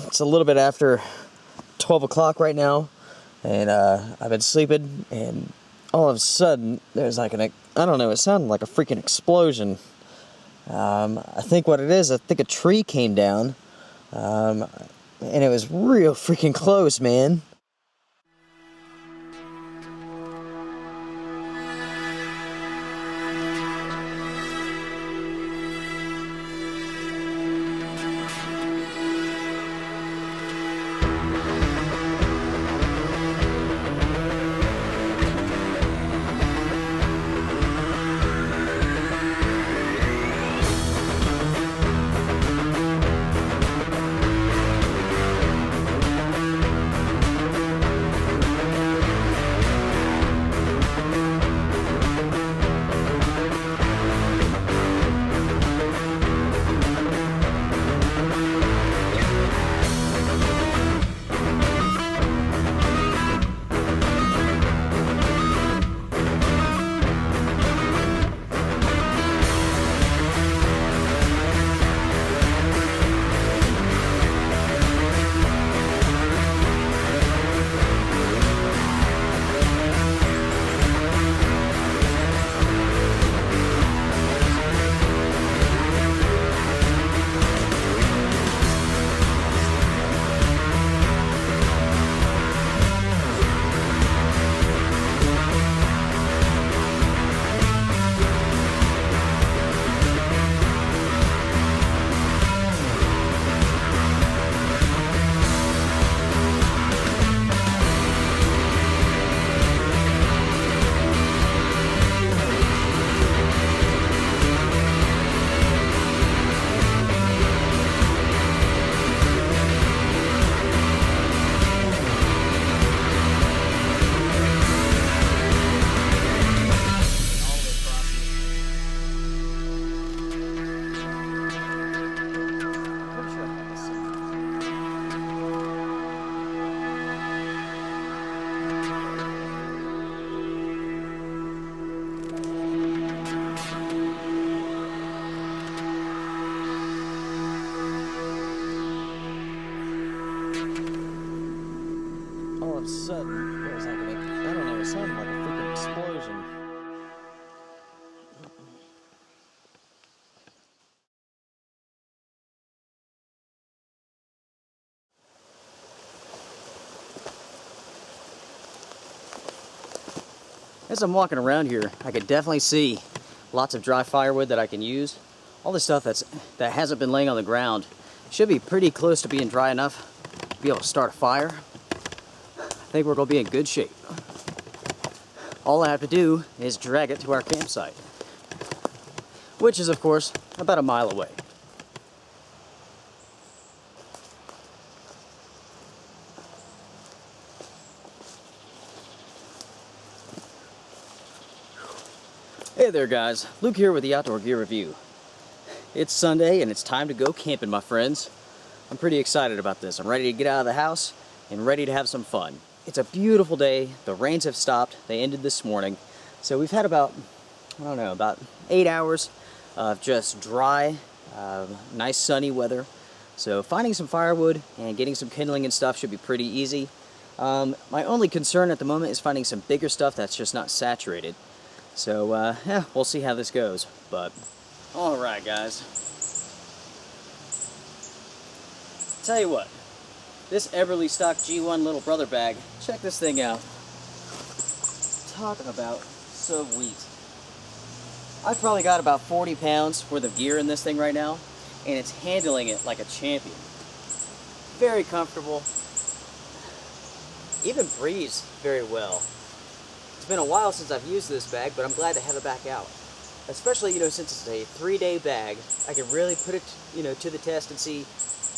It's a little bit after 12 o'clock right now, and I've been sleeping, and all of a sudden, there's like I don't know, it sounded like a freaking explosion. I think what it is, I think a tree came down, and it was real freaking close, man. All of a sudden, it was like I don't know, it sounded like a freaking explosion. As I'm walking around here, I could definitely see lots of dry firewood that I can use. All the stuff that hasn't been laying on the ground should be pretty close to being dry enough to be able to start a fire. I think we're going to be in good shape. All I have to do is drag it to our campsite, which is, of course, about a mile away. Hey there, guys. Luke here with the Outdoor Gear Review. It's Sunday and it's time to go camping, my friends. I'm pretty excited about this. I'm ready to get out of the house and ready to have some fun. It's a beautiful day. The rains have stopped. They ended this morning. So we've had about 8 hours of just dry, nice sunny weather. So finding some firewood and getting some kindling and stuff should be pretty easy. My only concern at the moment is finding some bigger stuff that's just not saturated. So yeah, we'll see how this goes. But alright, guys. Tell you what. This Everly stock G1 little brother bag, check this thing out. Talk about sweet. I've probably got about 40 pounds worth of gear in this thing right now, and it's handling it like a champion. Very comfortable. Even breathes very well. It's been a while since I've used this bag, but I'm glad to have it back out. Especially, since it's a 3-day bag, I can really put it, to the test and see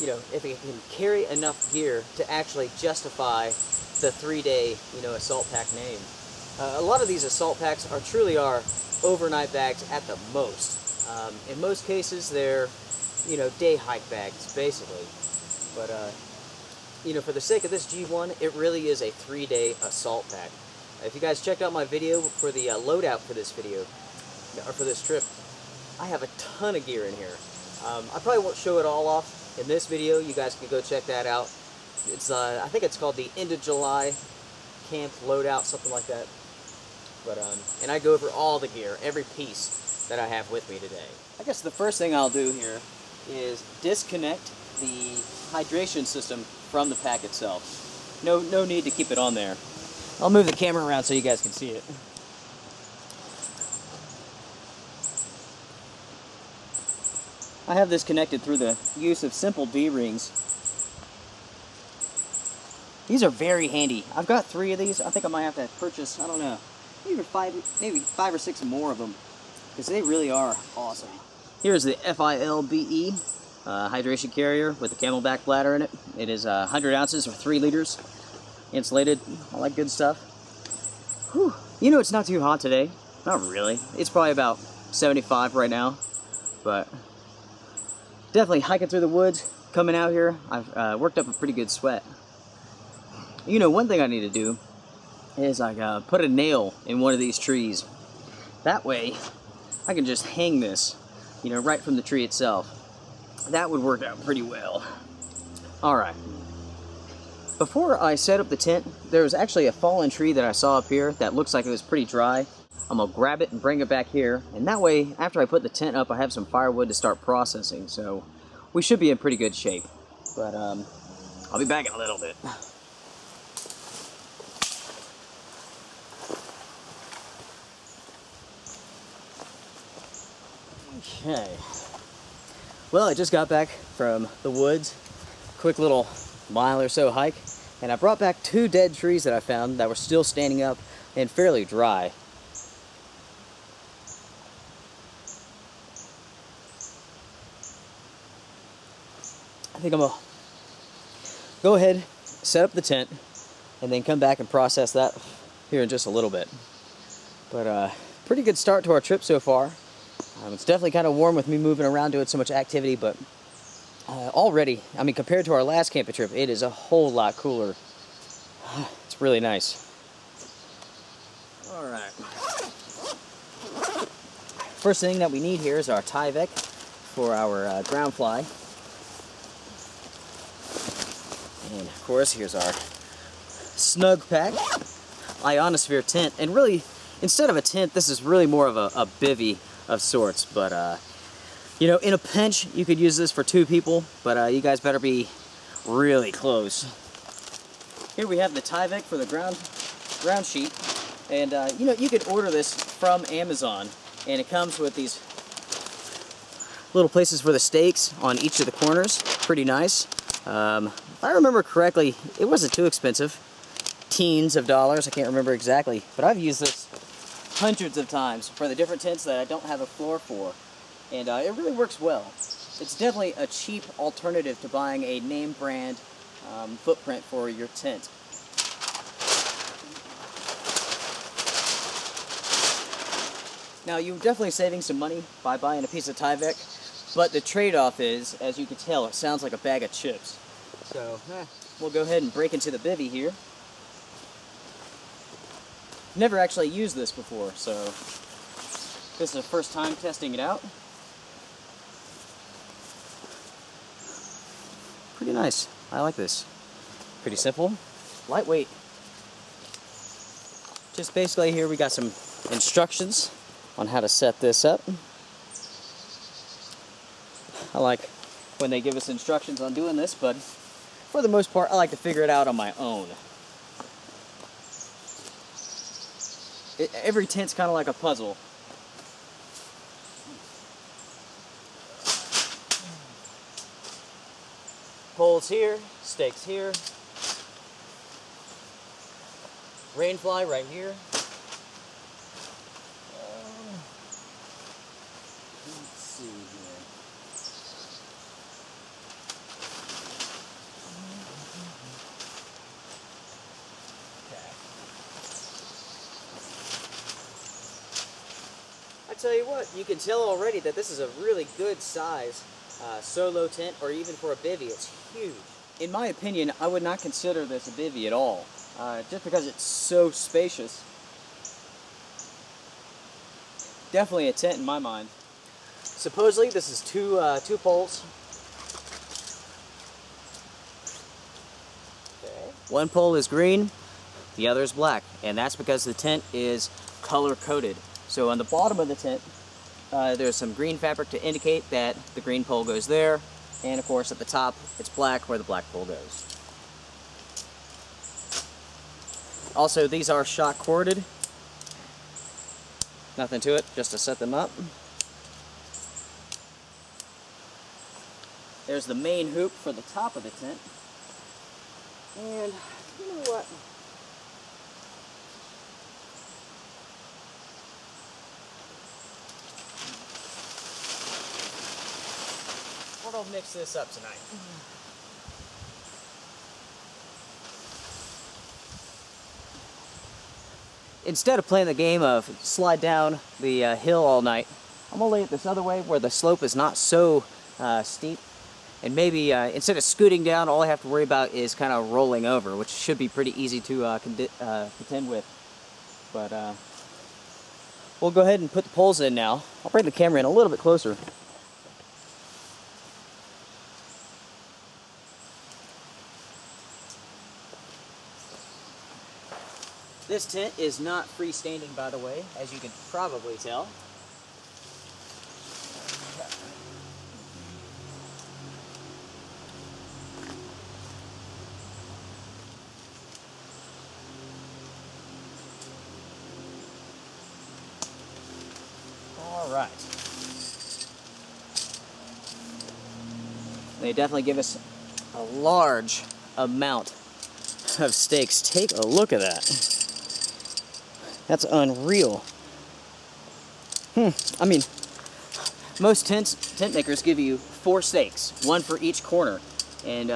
if it can carry enough gear to actually justify the 3-day, assault pack name. A lot of these assault packs truly are overnight bags at the most. In most cases, they're, day hike bags, basically. But, for the sake of this G1, it really is a 3-day assault pack. If you guys checked out my video for the loadout for this video, or for this trip, I have a ton of gear in here. I probably won't show it all off in this video. You guys can go check that out. It's I think it's called the End of July Camp Loadout, something like that. But and I go over all the gear, every piece that I have with me today. I guess the first thing I'll do here is disconnect the hydration system from the pack itself. No need to keep it on there. I'll move the camera around so you guys can see it. I have this connected through the use of simple D-rings. These are very handy. I've got 3 of these. I think I might have to purchase, I don't know, maybe 5 or 6 more of them, because they really are awesome. Here's the FILBE hydration carrier with the Camelback bladder in it. It is 100 ounces or 3 liters, insulated, all that good stuff. Whew. You know, it's not too hot today. Not really. It's probably about 75 right now, but definitely hiking through the woods, coming out here, I've worked up a pretty good sweat. You know, one thing I need to do is put a nail in one of these trees. That way, I can just hang this, you know, right from the tree itself. That would work out pretty well. Alright. Before I set up the tent, there was actually a fallen tree that I saw up here that looks like it was pretty dry. I'm going to grab it and bring it back here, and that way, after I put the tent up, I have some firewood to start processing, so we should be in pretty good shape. But, I'll be back in a little bit. Okay. Well, I just got back from the woods, quick little mile or so hike, and I brought back 2 dead trees that I found that were still standing up and fairly dry. I think I'm gonna go ahead, set up the tent, and then come back and process that here in just a little bit. But pretty good start to our trip so far. It's definitely kind of warm with me moving around doing so much activity, but already, I mean, compared to our last camping trip, it is a whole lot cooler. It's really nice. All right. First thing that we need here is our Tyvek for our ground fly. And of course, here's our Snugpack ionosphere tent. And really, instead of a tent, this is really more of a bivvy of sorts. But, you know, in a pinch, you could use this for 2 people, but you guys better be really close. Here we have the Tyvek for the ground sheet. And, you know, you could order this from Amazon. And it comes with these little places for the stakes on each of the corners. Pretty nice. If I remember correctly, it wasn't too expensive. Teens of dollars, I can't remember exactly. But I've used this hundreds of times for the different tents that I don't have a floor for. And it really works well. It's definitely a cheap alternative to buying a name brand footprint for your tent. Now, you're definitely saving some money by buying a piece of Tyvek, but the trade-off is, as you can tell, it sounds like a bag of chips. So, we'll go ahead and break into the bivvy here. Never actually used this before, so this is the first time testing it out. Pretty nice. I like this. Pretty simple, lightweight. Just basically here we got some instructions on how to set this up. I like when they give us instructions on doing this, but for the most part, I like to figure it out on my own. Every tent's kind of like a puzzle. Poles here, stakes here, rainfly right here. Let's see here. I tell you what, you can tell already that this is a really good size solo tent, or even for a bivvy. It's huge. In my opinion, I would not consider this a bivvy at all, just because it's so spacious. Definitely a tent in my mind. Supposedly this is two poles One pole is green, the other is black, and that's because the tent is color coded. So on the bottom of the tent, there's some green fabric to indicate that the green pole goes there, and of course at the top it's black where the black pole goes. Also, these are shock corded. Nothing to it, just to set them up. There's the main hoop for the top of the tent. And you know what? We're gonna mix this up tonight. Instead of playing the game of slide down the hill all night, I'm gonna lay it this other way where the slope is not so steep. And maybe instead of scooting down, all I have to worry about is kind of rolling over, which should be pretty easy to contend with. But we'll go ahead and put the poles in now. I'll bring the camera in a little bit closer. This tent is not freestanding, by the way, as you can probably tell. All right. They definitely give us a large amount of stakes. Take a look at that. That's unreal. I mean, most tent makers give you 4 stakes, one for each corner, and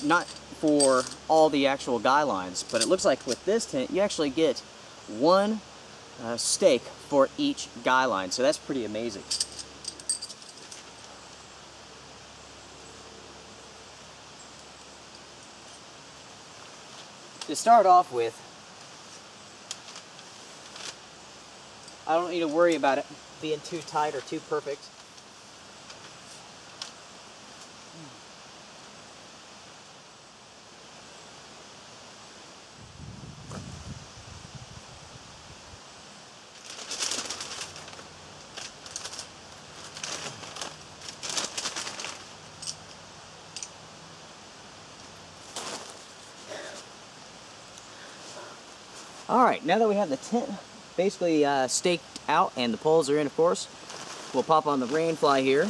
not for all the actual guy lines. But it looks like with this tent, you actually get 1 stake for each guy line, so that's pretty amazing. To start off with, I don't need to worry about it being too tight or too perfect. Alright, now that we have the tent basically staked out and the poles are in, of course, we'll pop on the rain fly here.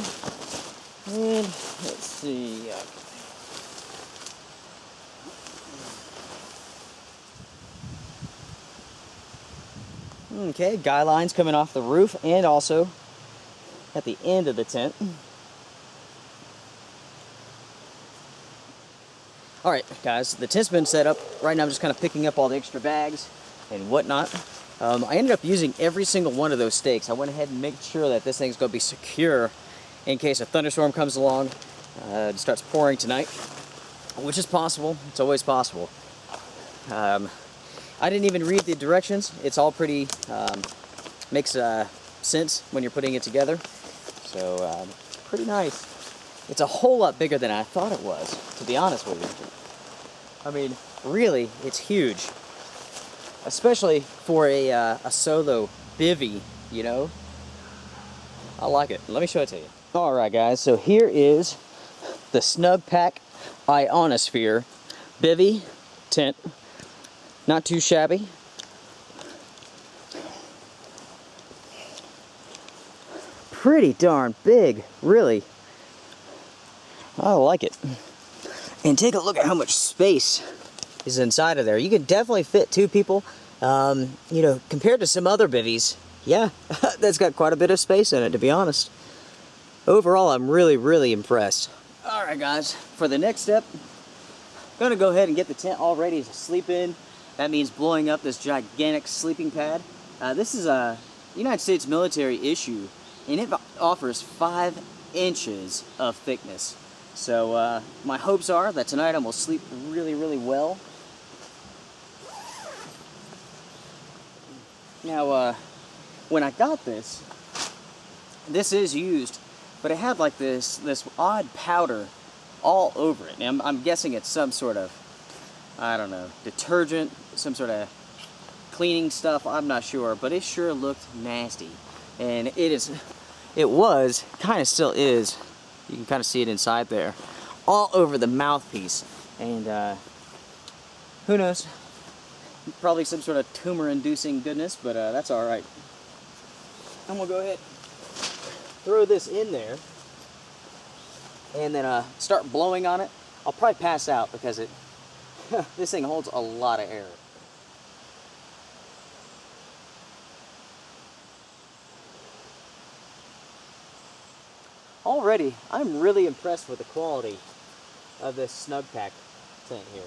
And let's see. Okay, guy lines coming off the roof and also at the end of the tent. Alright guys, the tent's been set up. Right now I'm just kind of picking up all the extra bags and whatnot. I ended up using every single one of those stakes. I went ahead and made sure that this thing's going to be secure in case a thunderstorm comes along, it starts pouring tonight, which is possible. It's always possible. I didn't even read the directions. It's all pretty, makes sense when you're putting it together. So, pretty nice. It's a whole lot bigger than I thought it was, to be honest with you. I mean, really, it's huge. Especially for a solo bivvy, you know? I like it. Let me show it to you. Alright guys, so here is the Snugpack Ionosphere bivvy tent. Not too shabby. Pretty darn big, really. I like it. And take a look at how much space is inside of there. You can definitely fit 2 people. You know, compared to some other bivvies, yeah, that's got quite a bit of space in it, to be honest. Overall, I'm really, really impressed. Alright guys, for the next step, I'm gonna go ahead and get the tent all ready to sleep in. That means blowing up this gigantic sleeping pad. This is a United States military issue, and it offers 5 inches of thickness. So my hopes are that tonight I will sleep really, really well. Now, when I got this is used, but it had like this odd powder all over it. And I'm guessing it's some sort of I don't know, detergent, some sort of cleaning stuff, I'm not sure, but it sure looked nasty. And it was, kind of still is, you can kind of see it inside there, all over the mouthpiece. And who knows, probably some sort of tumor-inducing goodness, but that's all right. I'm gonna go ahead, throw this in there, and then start blowing on it. I'll probably pass out because this thing holds a lot of air. Already, I'm really impressed with the quality of this Snugpack tent here.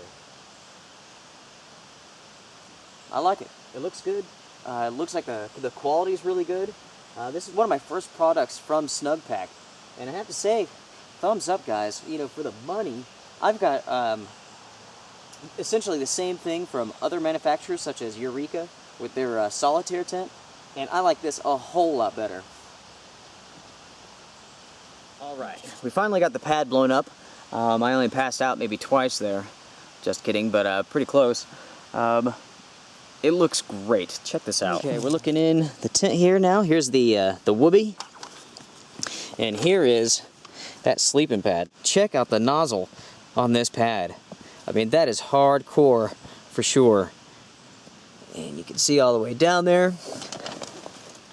I like it. It looks good. It looks like the quality is really good. This is one of my first products from Snugpack, and I have to say, thumbs up, guys. You know, for the money, I've got essentially the same thing from other manufacturers such as Eureka with their solitaire tent, and I like this a whole lot better. Alright, we finally got the pad blown up. I only passed out maybe twice there. Just kidding, but pretty close. It looks great. Check this out. Okay, we're looking in the tent here now. Here's the whoopee. And here is that sleeping pad. Check out the nozzle on this pad. I mean, that is hardcore for sure. And you can see all the way down there.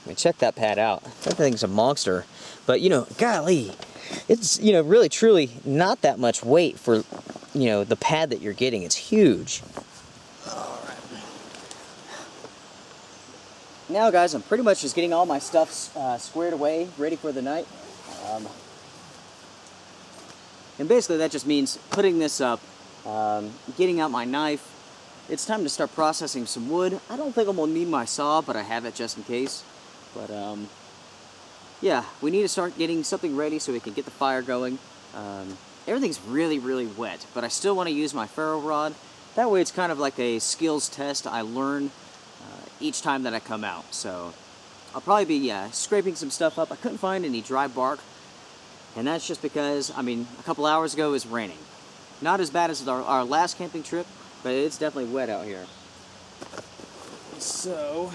I mean, check that pad out. That thing's a monster. But, you know, golly, it's, you know, really, truly not that much weight for, you know, the pad that you're getting. It's huge. All right. Now, guys, I'm pretty much just getting all my stuff squared away, ready for the night. And basically, that just means putting this up, getting out my knife. It's time to start processing some wood. I don't think I'm going to need my saw, but I have it just in case. But, yeah, we need to start getting something ready so we can get the fire going. Everything's really, really wet, but I still want to use my ferro rod. That way it's kind of like a skills test I learn each time that I come out. So I'll probably be scraping some stuff up. I couldn't find any dry bark, and that's just because, I mean, a couple hours ago it was raining. Not as bad as our last camping trip, but it's definitely wet out here. So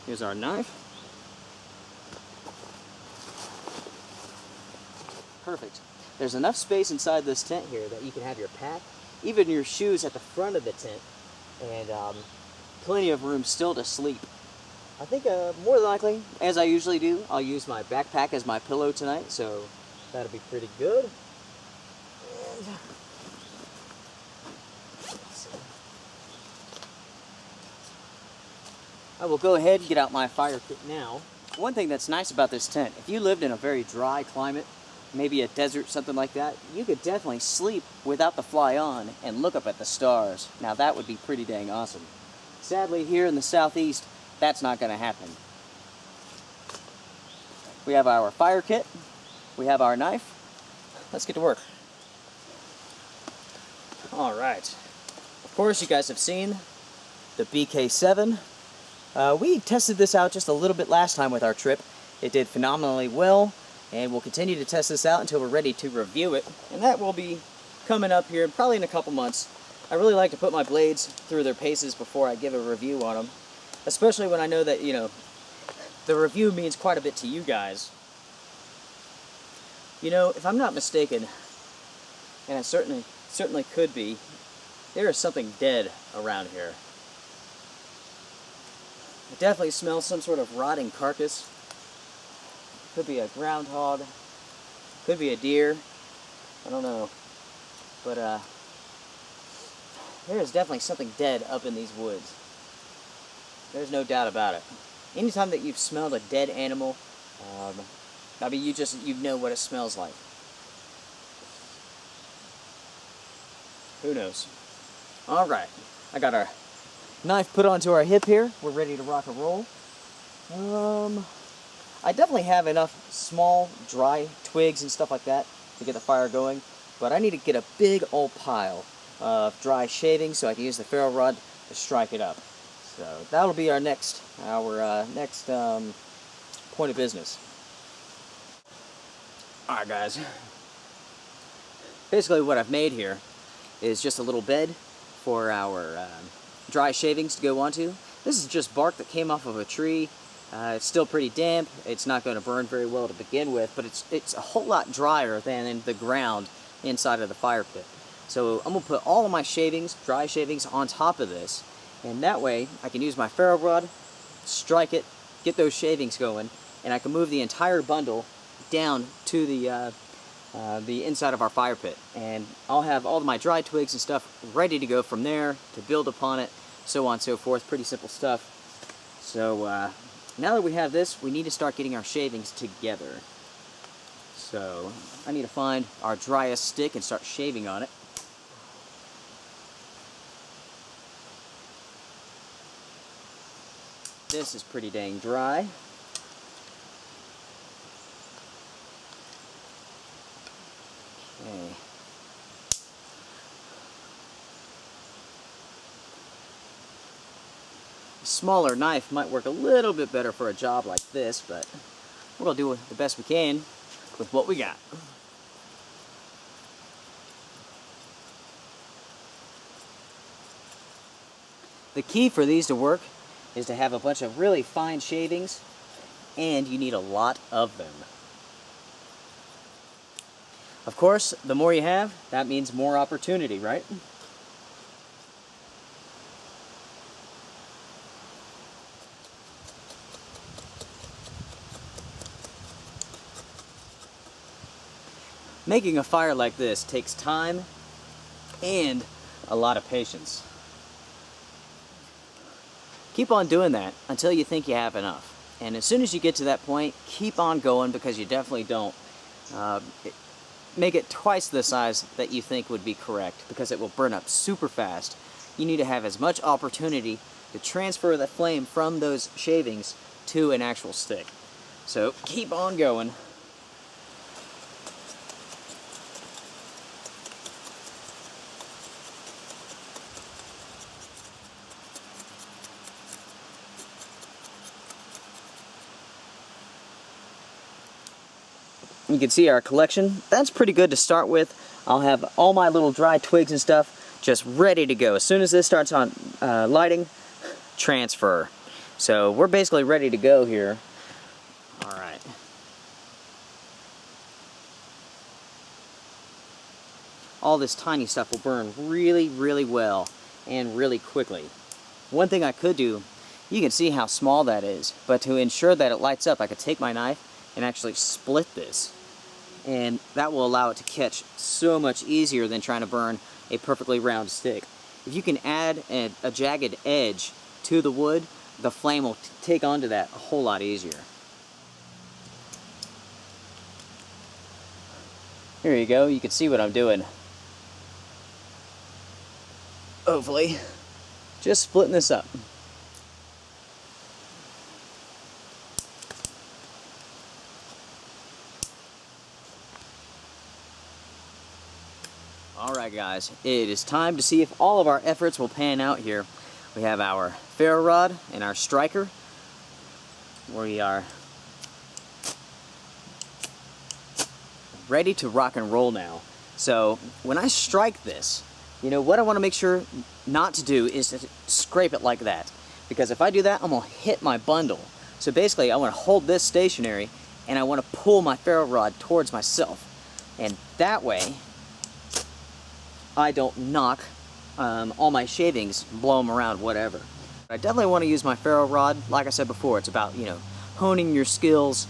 here's our knife. Perfect. There's enough space inside this tent here that you can have your pack, even your shoes at the front of the tent, and plenty of room still to sleep. I think more than likely, as I usually do, I'll use my backpack as my pillow tonight, so that'll be pretty good. And I will go ahead and get out my fire kit now. One thing that's nice about this tent, if you lived in a very dry climate, maybe a desert, something like that, you could definitely sleep without the fly on and look up at the stars. Now that would be pretty dang awesome. Sadly, here in the southeast, that's not going to happen. We have our fire kit. We have our knife. Let's get to work. All right. Of course, you guys have seen the BK7. We tested this out just a little bit last time with our trip. It did phenomenally well, and we'll continue to test this out until we're ready to review it. And that will be coming up here probably in a couple months. I really like to put my blades through their paces before I give a review on them. Especially when I know that, you know, the review means quite a bit to you guys. You know, if I'm not mistaken, and I certainly could be, there is something dead around here. I definitely smell some sort of rotting carcass. Could be a groundhog, could be a deer, I don't know. But there is definitely something dead up in these woods. There's no doubt about it. Anytime that you've smelled a dead animal, I mean, you know what it smells like. Who knows? All right, I got our knife put onto our hip here. We're ready to rock and roll. I definitely have enough small, dry twigs and stuff like that to get the fire going, but I need to get a big old pile of dry shavings so I can use the ferro rod to strike it up. So that'll be our next point of business. Alright guys, basically what I've made here is just a little bed for our dry shavings to go onto. This is just bark that came off of a tree. It's still pretty damp. It's not going to burn very well to begin with, but it's a whole lot drier than in the ground inside of the fire pit. So I'm going to put all of my shavings, dry shavings, on top of this, and that way I can use my ferro rod, strike it, get those shavings going, and I can move the entire bundle down to the inside of our fire pit, and I'll have all of my dry twigs and stuff ready to go from there to build upon it, so on and so forth. Pretty simple stuff. So now that we have this, we need to start getting our shavings together. So I need to find our driest stick and start shaving on it. This is pretty dang dry. Okay. A smaller knife might work a little bit better for a job like this, but we're going to do the best we can with what we got. The key for these to work is to have a bunch of really fine shavings, and you need a lot of them. Of course, the more you have, that means more opportunity, right? Making a fire like this takes time and a lot of patience. Keep on doing that until you think you have enough. And as soon as you get to that point, keep on going, because you definitely don't. Make it twice the size that you think would be correct, because it will burn up super fast. You need to have as much opportunity to transfer the flame from those shavings to an actual stick. So keep on going. You can see our collection. That's pretty good to start with. I'll have all my little dry twigs and stuff just ready to go. As soon as this starts on lighting, transfer. So we're basically ready to go here. Alright. All this tiny stuff will burn really, really well and really quickly. One thing I could do, you can see how small that is, but to ensure that it lights up, I could take my knife and actually split this. And that will allow it to catch so much easier than trying to burn a perfectly round stick. If you can add a jagged edge to the wood, the flame will take onto that a whole lot easier. Here you go, you can see what I'm doing. Hopefully. Just splitting this up. Alright guys, it is time to see if all of our efforts will pan out here. We have our ferro rod and our striker. We are ready to rock and roll now. So when I strike this, you know what I want to make sure not to do is to scrape it like that. Because if I do that, I'm going to hit my bundle. So basically I want to hold this stationary and I want to pull my ferro rod towards myself. And that way I don't knock all my shavings, blow them around, whatever. I definitely want to use my ferro rod. Like I said before, it's about, you know, honing your skills.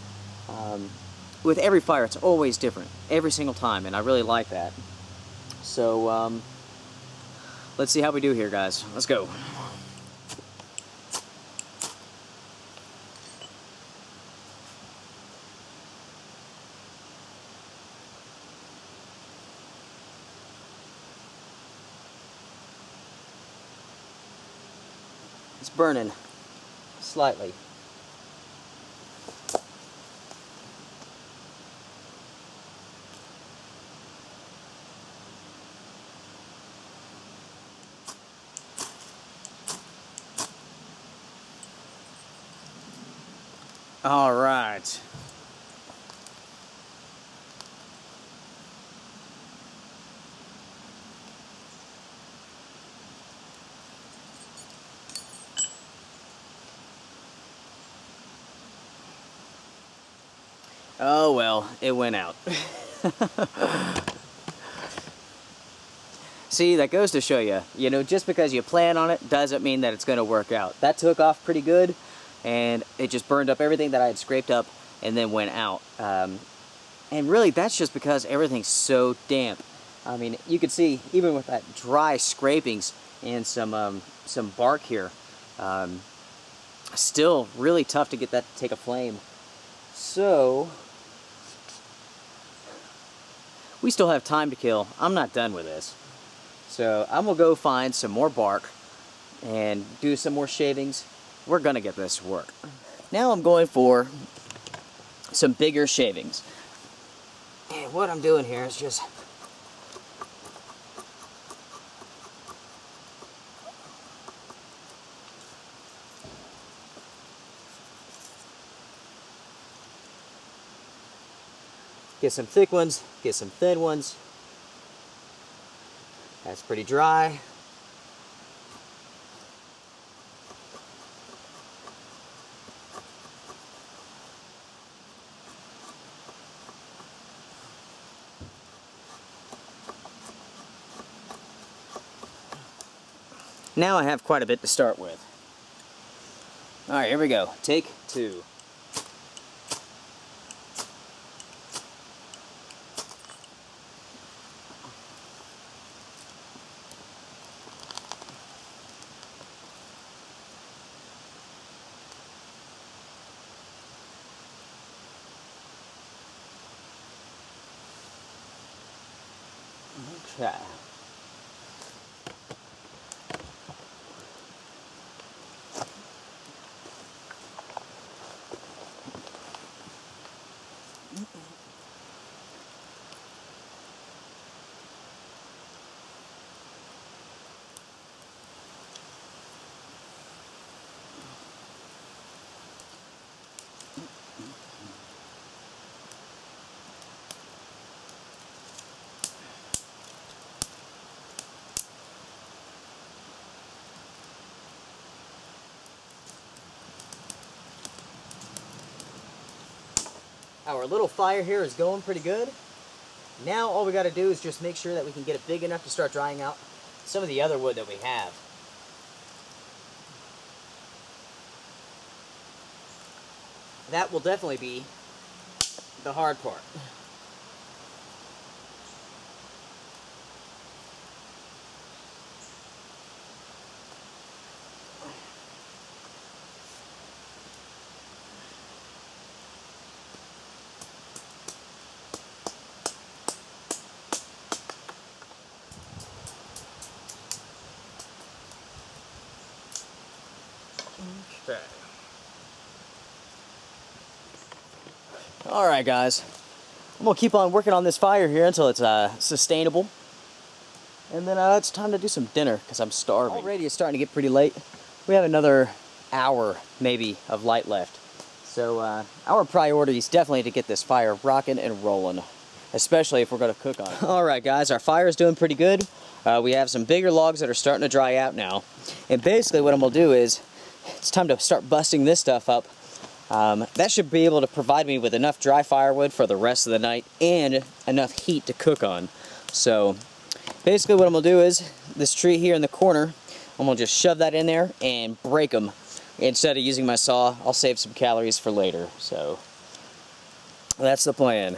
With every fire, it's always different, every single time, and I really like that. So, let's see how we do here, guys. Let's go. It's burning slightly. All right. Oh well, it went out. See, that goes to show you, just because you plan on it doesn't mean that it's going to work out. That took off pretty good, and it just burned up everything that I had scraped up and then went out. And really, that's just because everything's so damp. I mean, you can see, even with that dry scrapings and some bark here, still really tough to get that to take a flame. So, we still have time to kill. I'm not done with this. So I'm gonna go find some more bark and do some more shavings. We're gonna get this to work. Now I'm going for some bigger shavings. And what I'm doing here is just get some thick ones, get some thin ones. That's pretty dry. Now I have quite a bit to start with. All right, here we go. Take 2. Okay. Our little fire here is going pretty good. Now all we got to do is just make sure that we can get it big enough to start drying out some of the other wood that we have. That will definitely be the hard part. Okay. Alright guys, I'm going to keep on working on this fire here until it's sustainable. And then it's time to do some dinner because I'm starving. Already it's starting to get pretty late. We have another hour maybe of light left. So our priority is definitely to get this fire rocking and rolling, especially if we're going to cook on it. Alright guys, our fire is doing pretty good. We have some bigger logs that are starting to dry out now. And basically what I'm going to do is, it's time to start busting this stuff up. That should be able to provide me with enough dry firewood for the rest of the night and enough heat to cook on. So basically what I'm going to do is, this tree here in the corner, I'm going to just shove that in there and break them. Instead of using my saw, I'll save some calories for later. So that's the plan.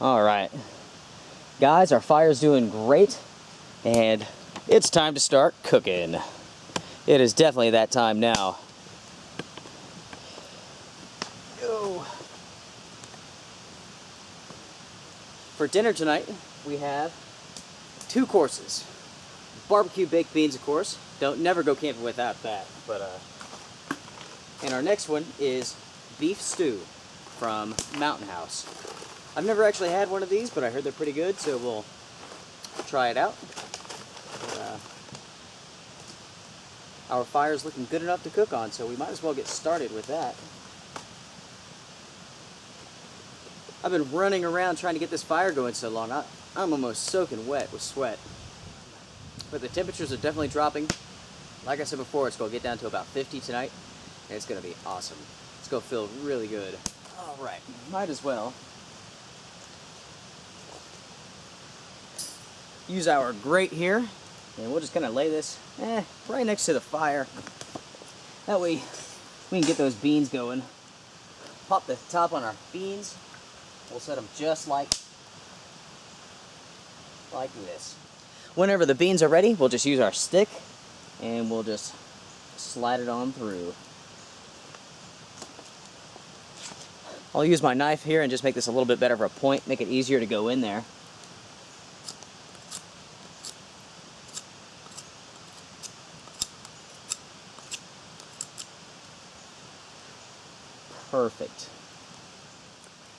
All right, guys, our fire's doing great, and it's time to start cooking. It is definitely that time now. Yo. For dinner tonight, we have 2 courses. Barbecue baked beans, of course. Don't never go camping without that. And our next one is beef stew from Mountain House. I've never actually had one of these, but I heard they're pretty good, so we'll try it out. Our fire's looking good enough to cook on, so we might as well get started with that. I've been running around trying to get this fire going so long, I'm almost soaking wet with sweat. But the temperatures are definitely dropping. Like I said before, it's going to get down to about 50 tonight, and it's going to be awesome. It's going to feel really good. All right, might as well use our grate here, and we'll just kind of lay this right next to the fire. That way we can get those beans going. Pop the top on our beans. We'll set them just like this. Whenever the beans are ready, we'll just use our stick and we'll just slide it on through. I'll use my knife here and just make this a little bit better for a point, make it easier to go in there. Perfect.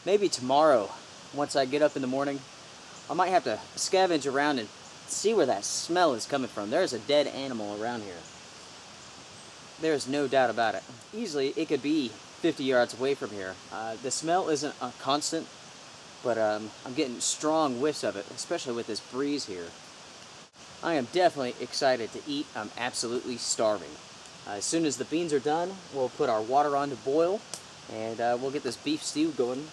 Maybe tomorrow, once I get up in the morning, I might have to scavenge around and see where that smell is coming from. There's a dead animal around here. There's no doubt about it. Easily, it could be 50 yards away from here. The smell isn't a constant, but I'm getting strong whiffs of it, especially with this breeze here. I am definitely excited to eat. I'm absolutely starving. As soon as the beans are done, we'll put our water on to boil, and we'll get this beef stew going.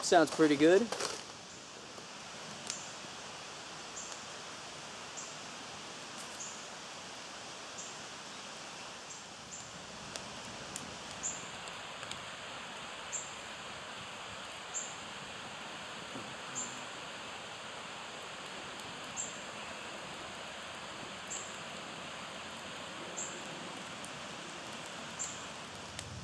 Sounds pretty good.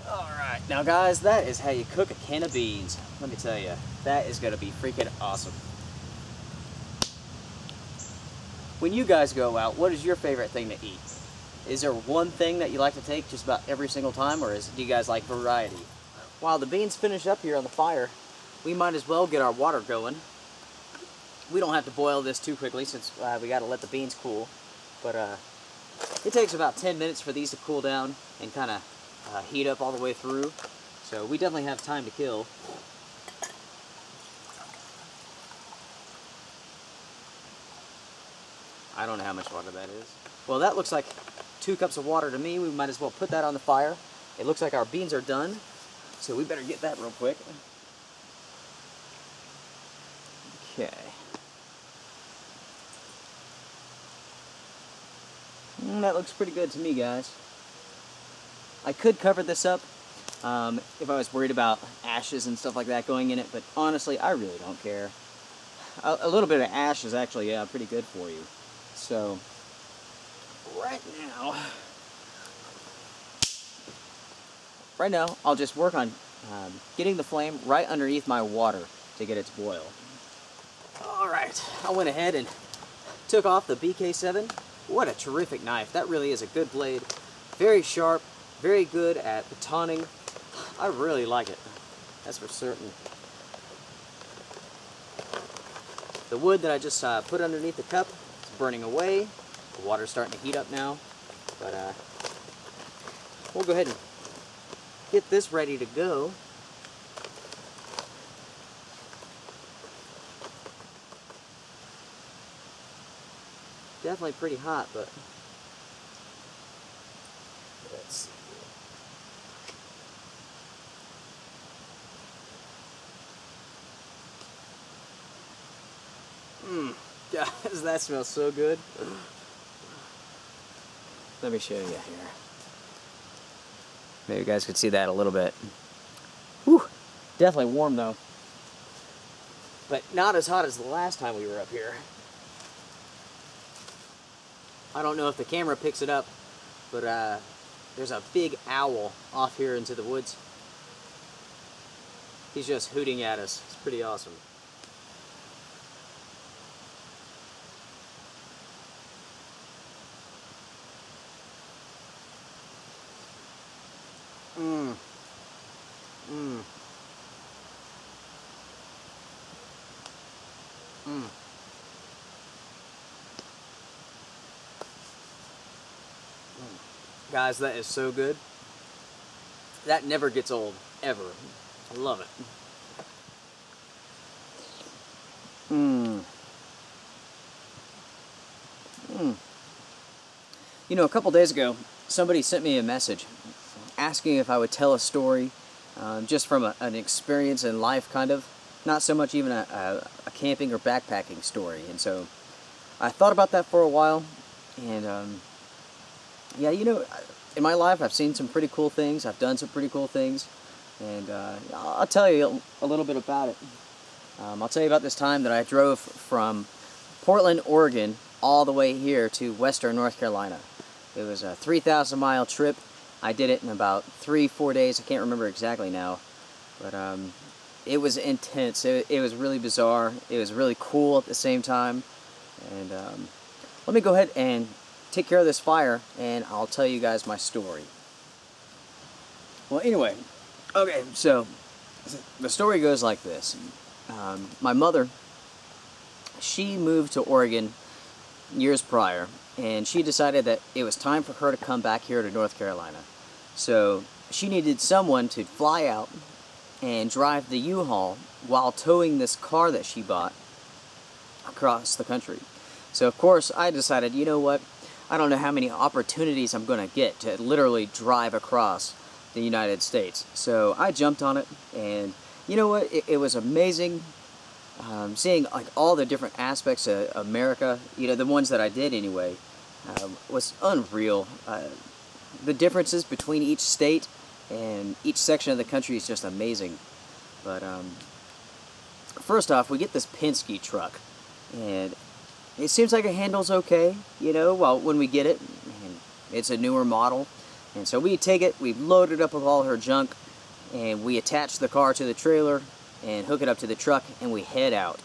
Alright, now guys, that is how you cook a can of beans. Let me tell you, that is going to be freaking awesome. When you guys go out, what is your favorite thing to eat? Is there one thing that you like to take just about every single time, or do you guys like variety? While the beans finish up here on the fire, we might as well get our water going. We don't have to boil this too quickly since we got to let the beans cool, but it takes about 10 minutes for these to cool down and kind of heat up all the way through, so we definitely have time to kill. I don't know how much water that is. Well, that looks like 2 cups of water to me. We might as well put that on the fire. It looks like our beans are done, so we better get that real quick. Okay. That looks pretty good to me, guys. I could cover this up if I was worried about ashes and stuff like that going in it, but honestly, I really don't care. A little bit of ash is actually pretty good for you. So, right now, I'll just work on getting the flame right underneath my water to get it to boil. Alright, I went ahead and took off the BK7. What a terrific knife. That really is a good blade. Very sharp, very good at batoning. I really like it. That's for certain. The wood that I just put underneath the cup is burning away. The water's starting to heat up now. But we'll go ahead and get this ready to go. Definitely pretty hot, but let's see. Guys, that smells so good. Let me show you here. Maybe you guys could see that a little bit. Whew, definitely warm though. but not as hot as the last time we were up here. I don't know if the camera picks it up, but there's a big owl off here into the woods. He's just hooting at us. It's pretty awesome. Mmm. Mmm. Mmm. Guys, that is so good. That never gets old, ever. I love it. Mmm. Mmm. You know, a couple days ago, somebody sent me a message asking if I would tell a story just from an experience in life, kind of. Not so much even a camping or backpacking story. And so I thought about that for a while, and yeah, you know, in my life I've seen some pretty cool things, I've done some pretty cool things, and I'll tell you a little bit about it. I'll tell you about this time that I drove from Portland, Oregon, all the way here to Western North Carolina. It was a 3,000-mile trip. I did it in about 3-4 days. I can't remember exactly now, but it was intense. It was really bizarre. It was really cool at the same time. And let me go ahead and take care of this fire, and I'll tell you guys my story. Well, anyway, okay, so the story goes like this. My mother, she moved to Oregon years prior, and she decided that it was time for her to come back here to North Carolina. So she needed someone to fly out and drive the U-Haul while towing this car that she bought across the country. So of course I decided, you know what, I don't know how many opportunities I'm going to get to literally drive across the United States. So I jumped on it, and you know what, it was amazing seeing like all the different aspects of America, you know, the ones that I did anyway, was unreal. The differences between each state and each section of the country is just amazing. But first off, we get this Penske truck, and it seems like it handles okay, you know, well, when we get it, and it's a newer model. And so we take it, we load it up with all her junk, and we attach the car to the trailer and hook it up to the truck, and we head out.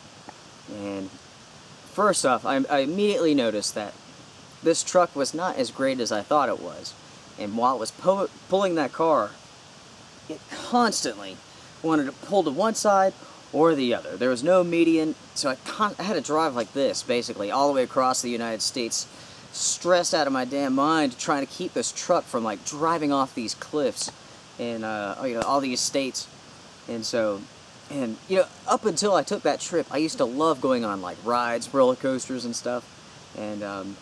And first off, I immediately noticed that this truck was not as great as I thought it was. And while it was pulling that car, it constantly wanted to pull to one side or the other. There was no median, so I had to drive like this, basically, all the way across the United States, stressed out of my damn mind, trying to keep this truck from like driving off these cliffs and you know, all these states. And so, and you know, up until I took that trip, I used to love going on like rides, roller coasters and stuff. And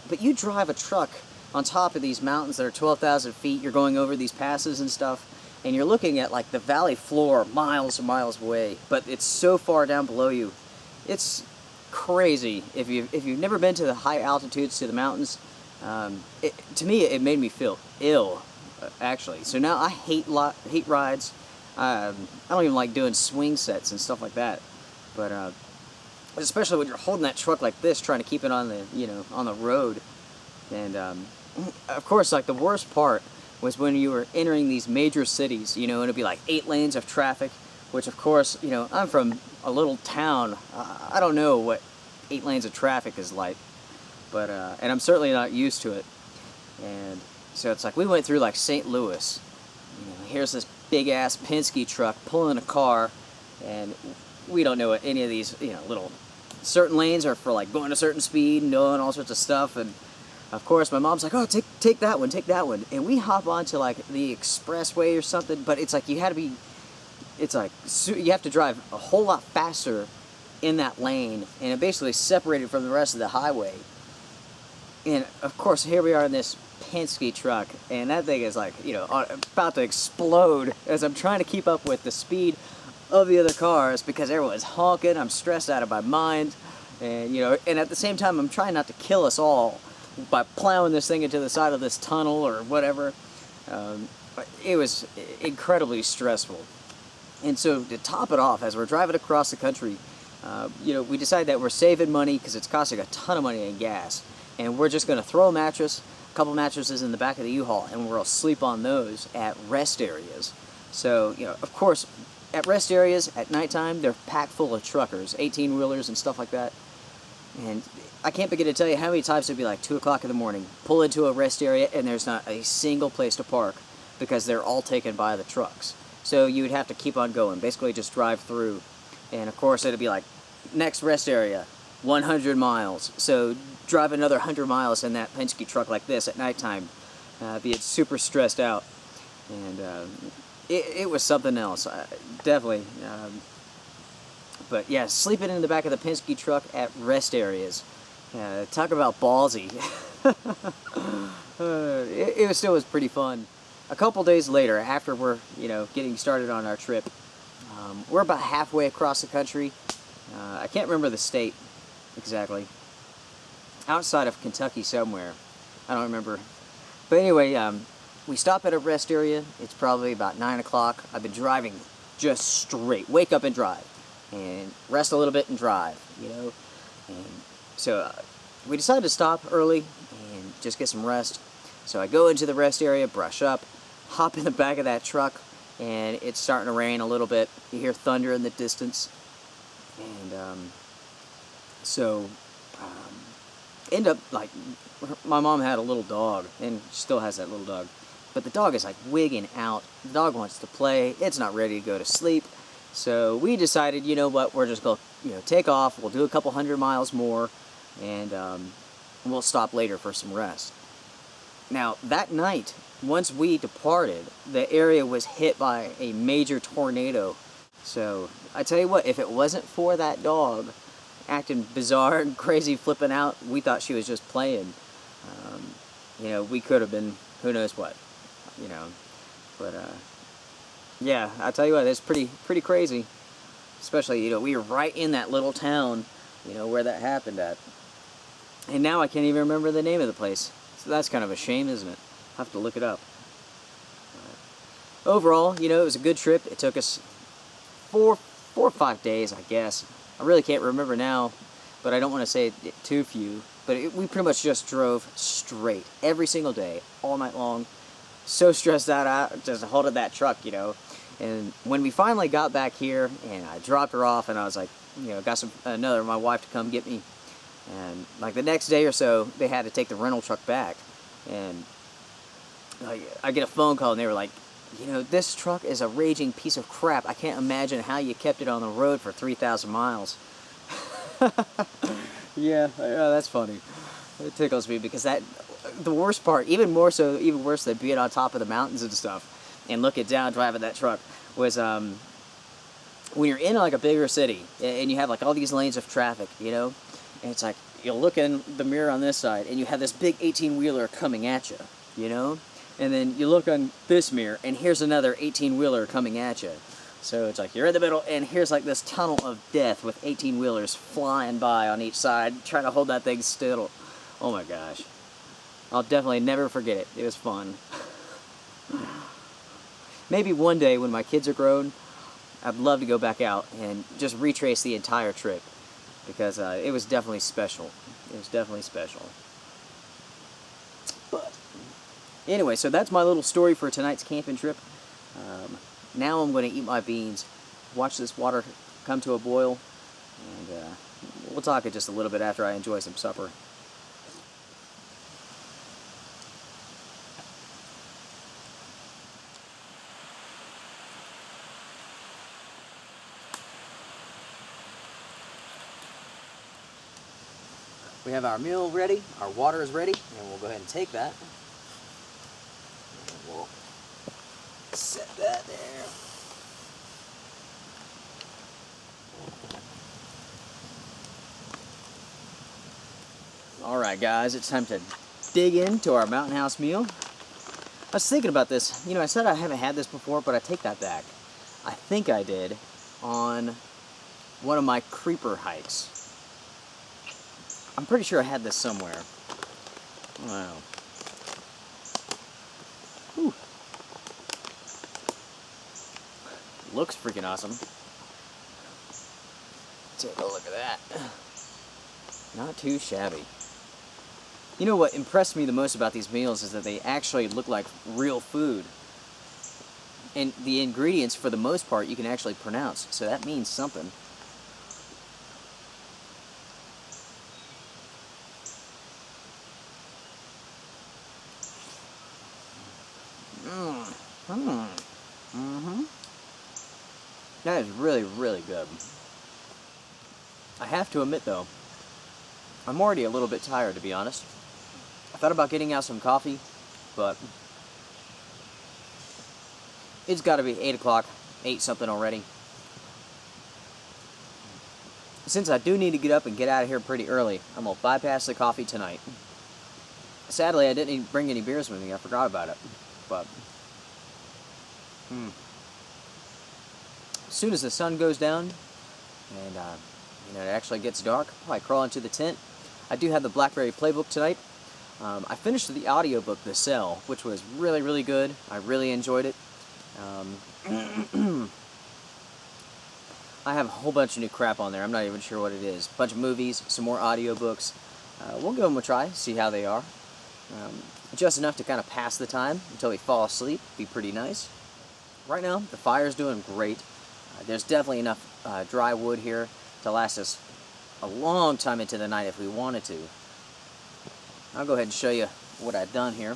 but you drive a truck on top of these mountains that are 12,000 feet, you're going over these passes and stuff, and you're looking at like the valley floor miles and miles away, but it's so far down below you. It's crazy. If you've never been to the high altitudes, to the mountains, to me it made me feel ill, actually. So now I hate rides. I don't even like doing swing sets and stuff like that. But especially when you're holding that truck like this, trying to keep it on the, you know, on the road. And of course, like the worst part was when you were entering these major cities, you know, and it'd be like 8 lanes of traffic, which of course, you know, I'm from a little town. I don't know what 8 lanes of traffic is like, but and I'm certainly not used to it. And so it's like we went through like St. Louis. You know, here's this big ass Penske truck pulling a car, and we don't know what any of these, you know, little certain lanes are for like going a certain speed and doing all sorts of stuff. And of course, my mom's like, "Oh, take that one, take that one," and we hop onto like the expressway or something. But it's like you have to drive a whole lot faster in that lane, and it basically separated from the rest of the highway. And of course, here we are in this Penske truck, and that thing is like, you know, about to explode as I'm trying to keep up with the speed of the other cars because everyone's honking. I'm stressed out of my mind, and you know, and at the same time, I'm trying not to kill us all by plowing this thing into the side of this tunnel or whatever. It was incredibly stressful. And so to top it off, as we're driving across the country, you know, we decide that we're saving money because it's costing a ton of money in gas, and we're just going to throw a couple mattresses in the back of the U-Haul, and we'll sleep on those at rest areas. So, you know, of course, at rest areas at nighttime, they're packed full of truckers, 18-wheelers and stuff like that. And I can't begin to tell you how many times it'd be like 2 o'clock in the morning, pull into a rest area, and there's not a single place to park because they're all taken by the trucks. So you would have to keep on going, basically just drive through. And of course it'd be like, next rest area, 100 miles. So drive another 100 miles in that Penske truck like this at nighttime. Be super stressed out. And it was something else, definitely. But yeah, sleeping in the back of the Penske truck at rest areas. Talk about ballsy. It still was pretty fun. A couple days later, after we're, you know, getting started on our trip, we're about halfway across the country. I can't remember the state exactly. Outside of Kentucky somewhere. I don't remember. But anyway, we stop at a rest area. It's probably about 9 o'clock. I've been driving just straight. Wake up and drive. And rest a little bit and drive, you know. And so we decided to stop early and just get some rest. So I go into the rest area, brush up, hop in the back of that truck, and it's starting to rain a little bit. You hear thunder in the distance. And end up, like, my mom had a little dog, and she still has that little dog. But the dog is like wigging out. The dog wants to play. It's not ready to go to sleep. So we decided, you know what, we're just going to, you know, take off. We'll do a couple 100 miles more, and we'll stop later for some rest. Now, that night, once we departed, the area was hit by a major tornado. So I tell you what, if it wasn't for that dog acting bizarre and crazy, flipping out, we thought she was just playing. You know, we could have been who knows what, you know. But yeah, I tell you what, it's pretty crazy. Especially, you know, we were right in that little town, you know, where that happened at. And now I can't even remember the name of the place. So that's kind of a shame, isn't it? I'll have to look it up. Overall, you know, it was a good trip. It took us 4 or 5 days, I guess. I really can't remember now, but I don't want to say it too few. But we pretty much just drove straight every single day, all night long. So stressed out, just holding that truck, you know. And when we finally got back here, and I dropped her off, and I was like, you know, got my wife to come get me. And like the next day or so, they had to take the rental truck back. And I get a phone call, and they were like, you know, this truck is a raging piece of crap. I can't imagine how you kept it on the road for 3,000 miles. Yeah, that's funny. It tickles me because the worst part, even worse than being on top of the mountains and stuff, and looking down driving that truck, was when you're in like a bigger city and you have like all these lanes of traffic, you know, and it's like you look in the mirror on this side and you have this big 18-wheeler coming at you, you know. And then you look on this mirror, and here's another 18-wheeler coming at you. So it's like you're in the middle, and here's like this tunnel of death with 18-wheelers flying by on each side, trying to hold that thing still. Oh my gosh. I'll definitely never forget it. It was fun. Maybe one day when my kids are grown, I'd love to go back out and just retrace the entire trip. Because it was definitely special. It was definitely special. But anyway, so that's my little story for tonight's camping trip. Now I'm going to eat my beans, watch this water come to a boil, and we'll talk it just a little bit after I enjoy some supper. We have our meal ready, our water is ready, and we'll go ahead and take that. And we'll set that there. Alright guys, it's time to dig into our Mountain House meal. I was thinking about this. You know, I said I haven't had this before, but I take that back. I think I did on one of my creeper hikes. I'm pretty sure I had this somewhere. Wow. Whew. Looks freaking awesome. Take a look at that. Not too shabby. You know what impressed me the most about these meals is that they actually look like real food. And the ingredients, for the most part, you can actually pronounce, so that means something. That is really, really good. I have to admit, though, I'm already a little bit tired, to be honest. I thought about getting out some coffee, but it's got to be 8 o'clock, 8 something already. Since I do need to get up and get out of here pretty early, I'm going to bypass the coffee tonight. Sadly, I didn't even bring any beers with me. I forgot about it. But as soon as the sun goes down and it actually gets dark, I'll probably crawl into the tent. I do have the Blackberry playbook tonight. I finished the audiobook, The Cell, which was really, really good. I really enjoyed it. I have a whole bunch of new crap on there. I'm not even sure what it is. A bunch of movies, some more audiobooks. We'll give them a try, see how they are. Just enough to kind of pass the time until we fall asleep. Be pretty nice. Right now, the fire's doing great. There's definitely enough dry wood here to last us a long time into the night if we wanted to. I'll go ahead and show you what I've done here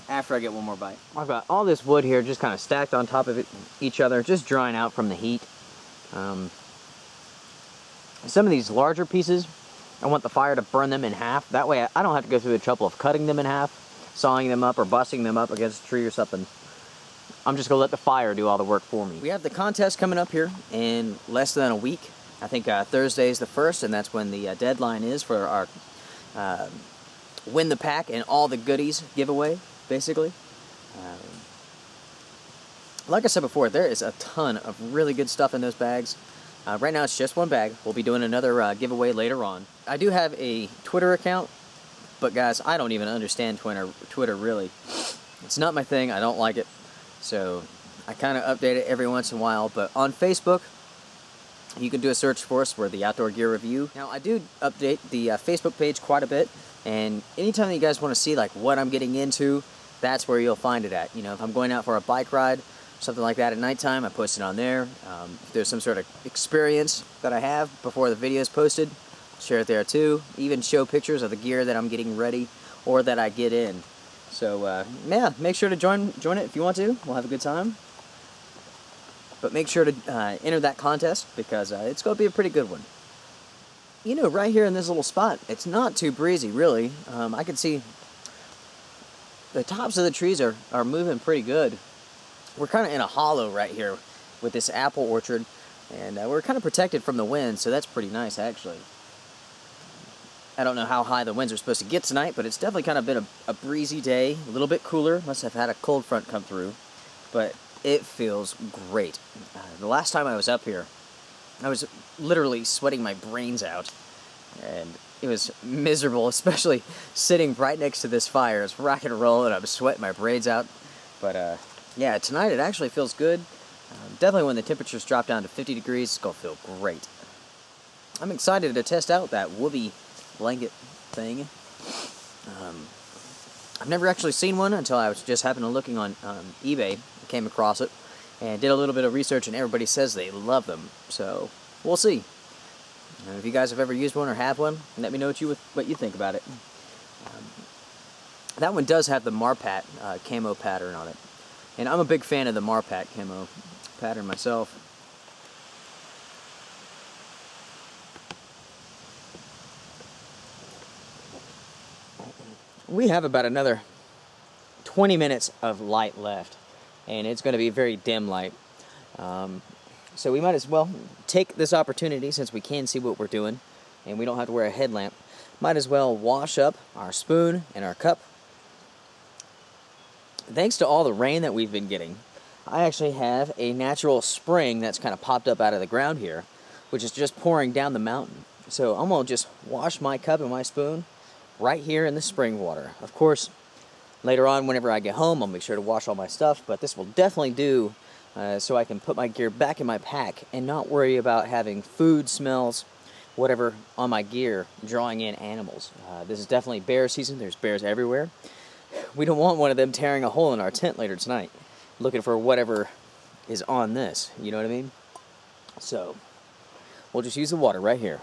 after I get one more bite. I've got all this wood here just kind of stacked on top of each other, just drying out from the heat. Some of these larger pieces, I want the fire to burn them in half. That way I don't have to go through the trouble of cutting them in half, sawing them up, or busting them up against a tree or something. I'm just going to let the fire do all the work for me. We have the contest coming up here in less than a week. I think Thursday is the 1st, and that's when the deadline is for our Win the Pack and all the goodies giveaway, basically. Like I said before, there is a ton of really good stuff in those bags. Right now it's just one bag. We'll be doing another giveaway later on. I do have a Twitter account, but guys, I don't even understand Twitter really. It's not my thing. I don't like it. So I kind of update it every once in a while. But on Facebook, you can do a search for us. We're the Outdoor Gear Review. Now, I do update the Facebook page quite a bit. And anytime that you guys want to see like what I'm getting into, that's where you'll find it at. You know, if I'm going out for a bike ride, something like that at nighttime, I post it on there. If there's some sort of experience that I have before the video is posted, share it there too. Even show pictures of the gear that I'm getting ready or that I get in. So yeah, make sure to join it if you want to. We'll have a good time. But make sure to enter that contest because it's going to be a pretty good one. You know, right here in this little spot, it's not too breezy, really. I can see the tops of the trees are moving pretty good. We're kind of in a hollow right here with this apple orchard, and we're kind of protected from the wind, so that's pretty nice, actually. I don't know how high the winds are supposed to get tonight, but it's definitely kind of been a breezy day, a little bit cooler. Must have had a cold front come through, but it feels great. The last time I was up here, I was literally sweating my brains out, and it was miserable, especially sitting right next to this fire. It's rock and roll, and I'm sweating my brains out. But yeah, tonight it actually feels good. Definitely when the temperatures drop down to 50 degrees, it's going to feel great. I'm excited to test out that Whoopee blanket thing. I've never actually seen one until I was just happened to looking on eBay. I came across it and did a little bit of research, and everybody says they love them. So we'll see. If you guys have ever used one or have one, let me know what you think about it. That one does have the Marpat camo pattern on it, and I'm a big fan of the Marpat camo pattern myself. We have about another 20 minutes of light left, and it's going to be very dim light. So we might as well take this opportunity, since we can see what we're doing, and we don't have to wear a headlamp. Might as well wash up our spoon and our cup. Thanks to all the rain that we've been getting, I actually have a natural spring that's kind of popped up out of the ground here, which is just pouring down the mountain. So I'm going to just wash my cup and my spoon right here in the spring water. Of course, later on, whenever I get home, I'll make sure to wash all my stuff, but this will definitely do so I can put my gear back in my pack and not worry about having food smells, whatever, on my gear, drawing in animals. This is definitely bear season. There's bears everywhere. We don't want one of them tearing a hole in our tent later tonight, looking for whatever is on this, you know what I mean? So, we'll just use the water right here.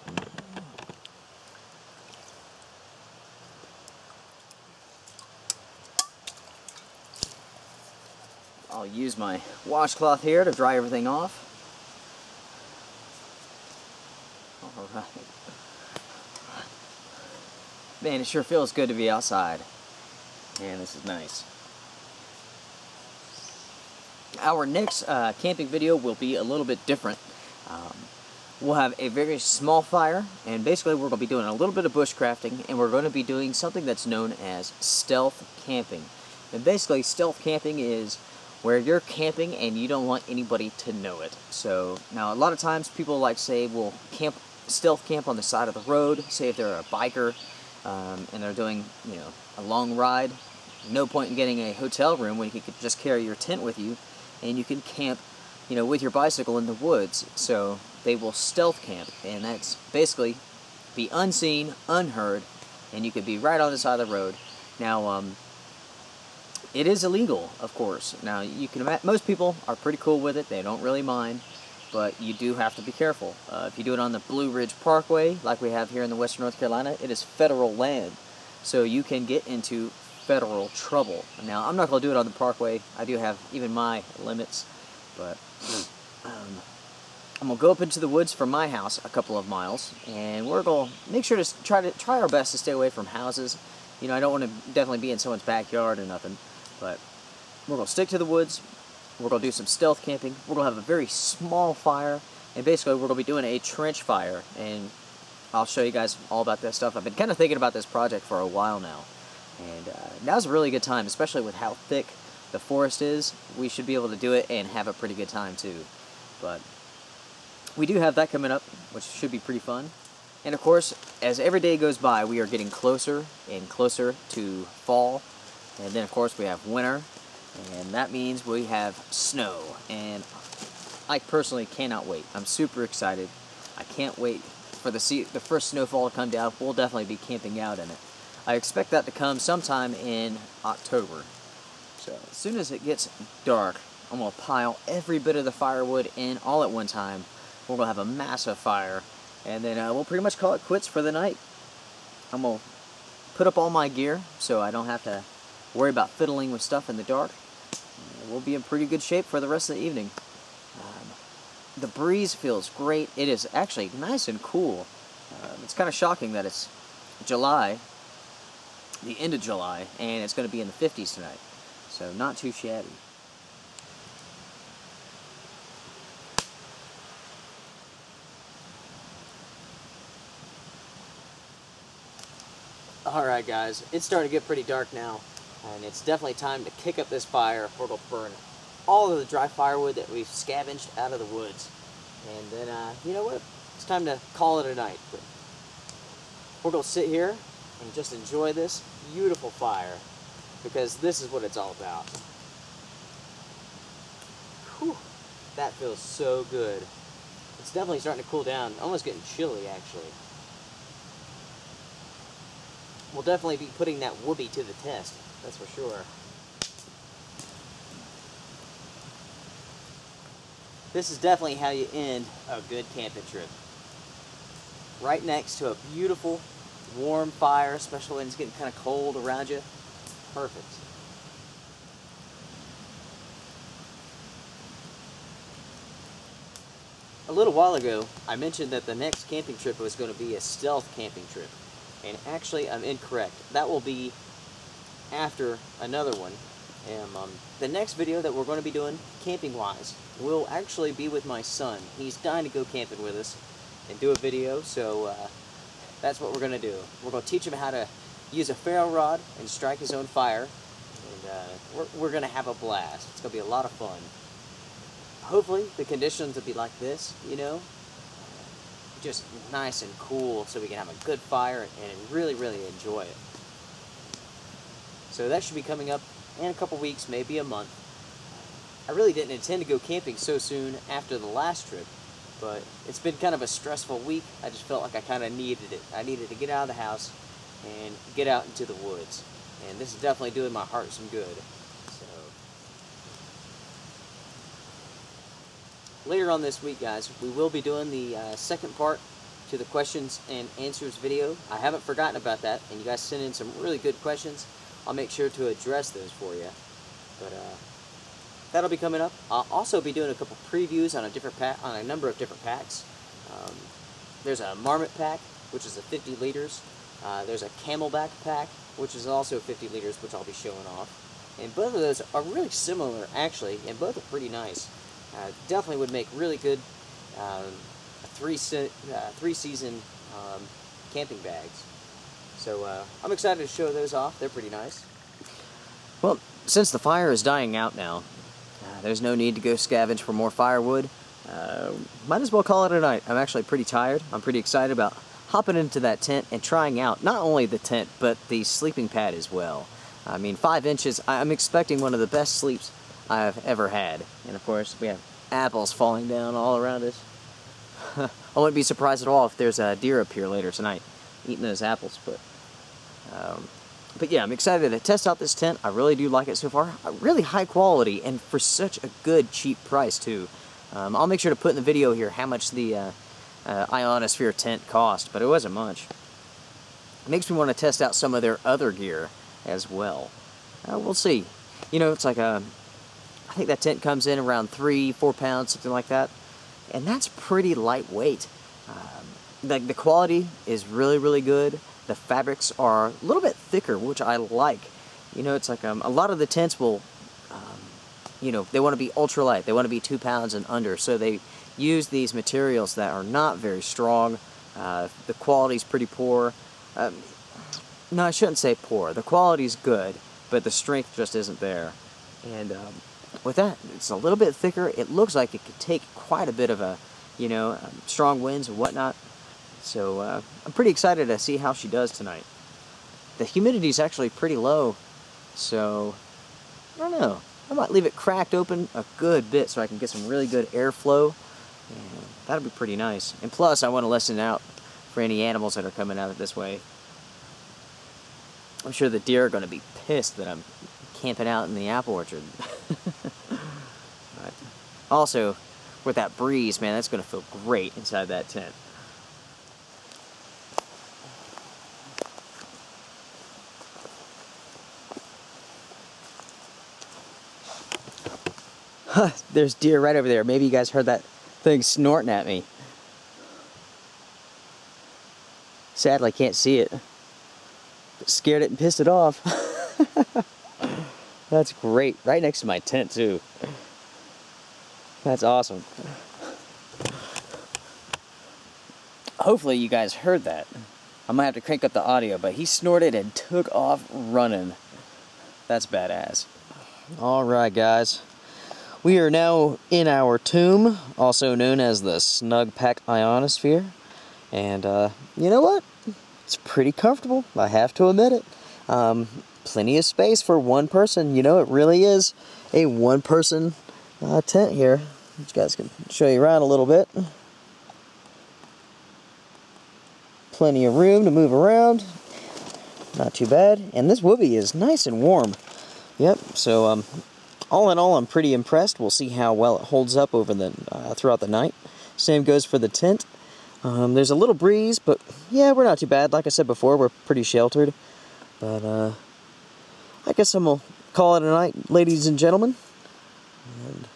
I'll use my washcloth here to dry everything off. Alright. Man, it sure feels good to be outside. Man, this is nice. Our next camping video will be a little bit different. We'll have a very small fire, and basically we're going to be doing a little bit of bushcrafting, and we're going to be doing something that's known as stealth camping. And basically, stealth camping is where you're camping and you don't want anybody to know it. So, now a lot of times people like say, well, stealth camp on the side of the road, say if they're a biker, and they're doing, you know, a long ride. No point in getting a hotel room when you could just carry your tent with you, and you can camp, you know, with your bicycle in the woods. So they will stealth camp, and that's basically be unseen, unheard, and you could be right on the side of the road. Now, it is illegal, of course. Now, you can imagine, most people are pretty cool with it. They don't really mind, but you do have to be careful. If you do it on the Blue Ridge Parkway, like we have here in the Western North Carolina, it is federal land, so you can get into federal trouble. Now, I'm not going to do it on the Parkway. I do have even my limits, but I'm going to go up into the woods from my house a couple of miles, and we're going to make sure to try our best to stay away from houses. You know, I don't want to definitely be in someone's backyard or nothing, but we're going to stick to the woods. We're going to do some stealth camping. We're going to have a very small fire, and basically we're going to be doing a trench fire, and I'll show you guys all about that stuff. I've been kind of thinking about this project for a while now, and now's a really good time, especially with how thick the forest is. We should be able to do it and have a pretty good time too. But we do have that coming up, which should be pretty fun. And of course, as every day goes by, we are getting closer and closer to fall, and then of course we have winter. And that means we have snow, and I personally cannot wait. I'm super excited. I can't wait for the first snowfall to come down. We'll definitely be camping out in it. I expect that to come sometime in October. So as soon as it gets dark, I'm going to pile every bit of the firewood in all at one time. We're going to have a massive fire, and then we'll pretty much call it quits for the night. I'm going to put up all my gear so I don't have to worry about fiddling with stuff in the dark. We'll be in pretty good shape for the rest of the evening. The breeze feels great. It is actually nice and cool. It's kind of shocking that it's July, the end of July, and it's going to be in the 50s tonight. So not too shabby. Alright guys, it's starting to get pretty dark now, and it's definitely time to kick up this fire. We're going to burn all of the dry firewood that we've scavenged out of the woods. And then, you know what? It's time to call it a night. But we're going to sit here and just enjoy this beautiful fire, because this is what it's all about. Whew, that feels so good. It's definitely starting to cool down, almost getting chilly actually. We'll definitely be putting that whoopee to the test, that's for sure. This is definitely how you end a good camping trip. Right next to a beautiful, warm fire, especially when it's getting kind of cold around you. Perfect. A little while ago, I mentioned that the next camping trip was going to be a stealth camping trip. And actually, I'm incorrect. That will be after another one. And the next video that we're going to be doing, camping-wise, will actually be with my son. He's dying to go camping with us and do a video, so that's what we're going to do. We're going to teach him how to use a ferro rod and strike his own fire. And we're going to have a blast. It's going to be a lot of fun. Hopefully, the conditions will be like this, you know? Just nice and cool, so we can have a good fire and really, really enjoy it. So that should be coming up in a couple weeks, maybe a month. I really didn't intend to go camping so soon after the last trip, but it's been kind of a stressful week. I just felt like I kind of needed it. I needed to get out of the house and get out into the woods. And this is definitely doing my heart some good. So later on this week, guys, we will be doing the second part to the questions and answers video. I haven't forgotten about that, and you guys sent in some really good questions. I'll make sure to address those for you. But that'll be coming up. I'll also be doing a couple previews on a number of different packs. There's a Marmot pack, which is a 50 liters. There's a Camelback pack, which is also 50 liters, which I'll be showing off. And both of those are really similar, actually, and both are pretty nice. Definitely would make really good three-season camping bags. So I'm excited to show those off. They're pretty nice. Well, since the fire is dying out now, there's no need to go scavenge for more firewood. Might as well call it a night. I'm actually pretty tired. I'm pretty excited about hopping into that tent and trying out not only the tent, but the sleeping pad as well. I mean, 5 inches, I'm expecting one of the best sleeps I've ever had. And of course, we have apples falling down all around us. I wouldn't be surprised at all if there's a deer up here later tonight eating those apples. But yeah, I'm excited to test out this tent. I really do like it so far. Really high quality and for such a good, cheap price too. I'll make sure to put in the video here how much the Ionosphere tent cost, but it wasn't much. It makes me want to test out some of their other gear as well. We'll see. You know, it's like I think that tent comes in around 3-4 pounds, something like that. And that's pretty lightweight. The quality is really, really good. The fabrics are a little bit thicker, which I like. You know, it's like a lot of the tents will, you know, they want to be ultralight. They want to be 2 pounds and under. So they use these materials that are not very strong. The quality's pretty poor. No, I shouldn't say poor. The quality's good, but the strength just isn't there. And with that, it's a little bit thicker. It looks like it could take quite a bit of a, you know, strong winds and whatnot. So I'm pretty excited to see how she does tonight. The humidity's actually pretty low, so I don't know. I might leave it cracked open a good bit so I can get some really good airflow. And that'll be pretty nice. And plus, I want to listen out for any animals that are coming out this way. I'm sure the deer are going to be pissed that I'm camping out in the apple orchard. But also, with that breeze, man, that's going to feel great inside that tent. There's deer right over there. Maybe you guys heard that thing snorting at me. Sadly, I can't see it. But scared it and pissed it off. That's great. Right next to my tent, too. That's awesome. Hopefully you guys heard that. I might have to crank up the audio, but he snorted and took off running. That's badass. Alright, guys. We are now in our tomb, also known as the Snugpack Ionosphere. And you know what? It's pretty comfortable, I have to admit it. Plenty of space for one person. You know, it really is a one-person tent here. You guys can show you around a little bit. Plenty of room to move around. Not too bad. And this whoopee is nice and warm. Yep, so all in all, I'm pretty impressed. We'll see how well it holds up over the throughout the night. Same goes for the tent. There's a little breeze, but yeah, we're not too bad. Like I said before, we're pretty sheltered. But I guess I'm gonna call it a night, ladies and gentlemen. And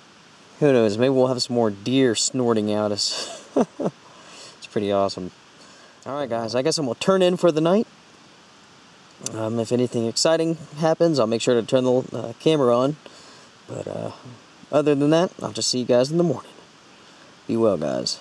who knows? Maybe we'll have some more deer snorting at us. It's pretty awesome. All right, guys. I guess I'm gonna turn in for the night. If anything exciting happens, I'll make sure to turn the camera on. But other than that, I'll just see you guys in the morning. Be well, guys.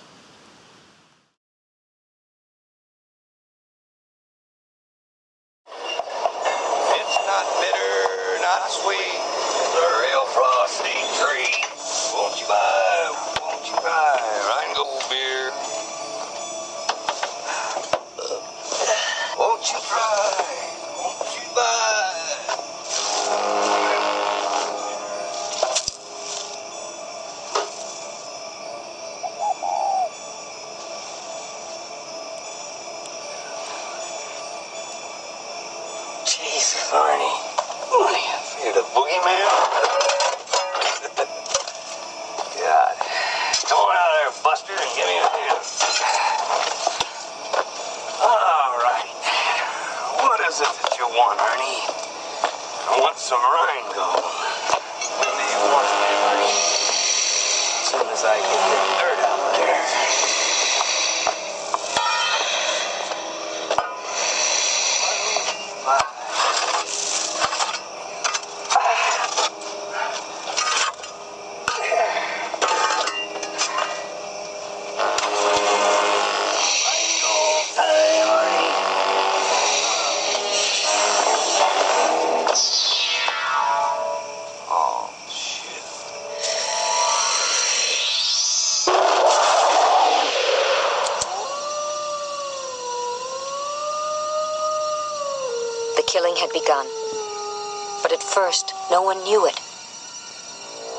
It's not bitter, not sweet. It's a real frosty treat. Won't you buy Rheingold beer? Won't you try? Won't you buy? Arnie. What are you afraid of the boogeyman? God. Come on out there, Buster, and give me a hand. All right. What is it that you want, Arnie? I want some Rheingold. When do you want it, Arnie? As soon as I get the dirt out there. The killing had begun, but at first, no one knew it.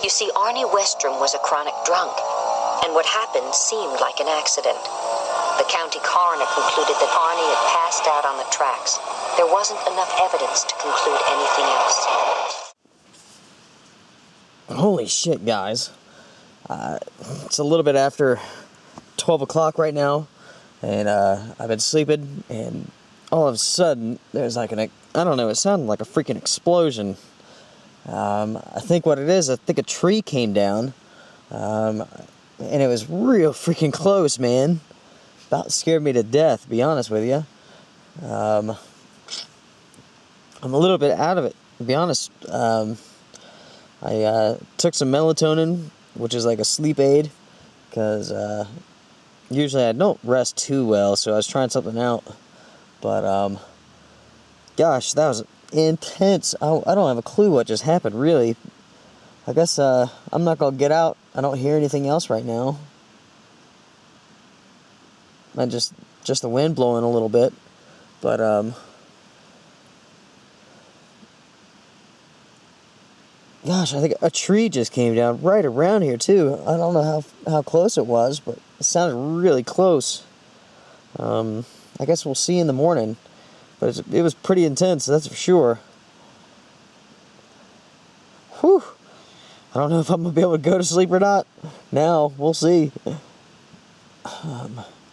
You see, Arnie Westrom was a chronic drunk, and what happened seemed like an accident. The county coroner concluded that Arnie had passed out on the tracks. There wasn't enough evidence to conclude anything else. Holy shit, guys. It's a little bit after 12 o'clock right now, and I've been sleeping, and all of a sudden, there's like I don't know, it sounded like a freaking explosion. I think what it is, I think a tree came down, and it was real freaking close, man. About scared me to death, to be honest with you. I'm a little bit out of it, to be honest. I took some melatonin, which is like a sleep aid, because usually I don't rest too well, so I was trying something out. But, gosh, that was intense. I don't have a clue what just happened, really. I guess I'm not going to get out. I don't hear anything else right now. And just the wind blowing a little bit. But, gosh, I think a tree just came down right around here, too. I don't know how close it was, but it sounded really close. I guess we'll see in the morning. But it was pretty intense, that's for sure. Whew. I don't know if I'm going to be able to go to sleep or not. Now, we'll see.